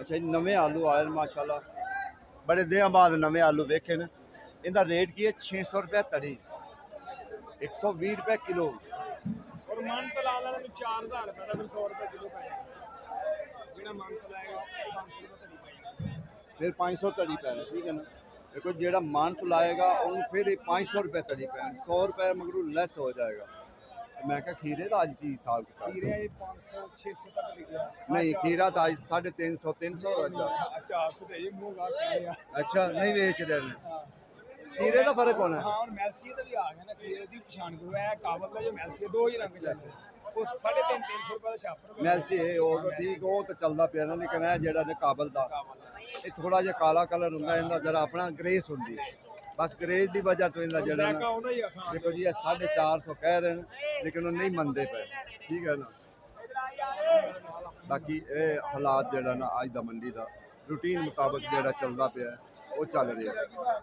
अच्छा जी नवे आलू आए माशाल्लाह बड़े दिन बाद नवे आलू वेखे न इनका रेट की है 600 रुपये तड़ी 120 रुपये किलो और मन तो ला लेना 4000 रुपये का फिर 100 रुपये किलो पाएगा बिना मन तो लाएगा 500 रुपये तड़ी पाएगा फिर 500 तड़ी पै ठीक है ना देखो जेड़ा मान तो लाएगा उन्होंने फिर 500 रुपये तड़ी पै 100 रुपये मगरू लैस हो जाएगा मैं क्या खीरे का अज की हिसाब किताब खीरे 500 600 तक बिक गया नहीं खीरा तो अज 350 300 400 दे मुंह गा के अच्छा नहीं बेच रहे हैं खीरे का फर्क होना है हाँ और मैलसी तो भी आ गया ना खीरे की पछाण करो है काबल का जो मैलसी है दो ही रंग चलते वो 350 रुपये का छापर मैलसी है वो तो ठीक वो तो चलता पिया ना लेकिन है जेड़ा ने काबल का ये थोड़ा जिहा काला कलर होंदा इनदा जरा अपना ग्रेस होंदी बस ग्रेस की वजह तो इनका जेड़ा ना देखो जी 450 कह रहे हैं लेकिन वो नहीं मनते पे ठीक है ना बाकी ये हालात जेड़ा ना अज दा मंडी का रूटीन मुताबिक जेड़ा चलता पिया वो चल रहा है।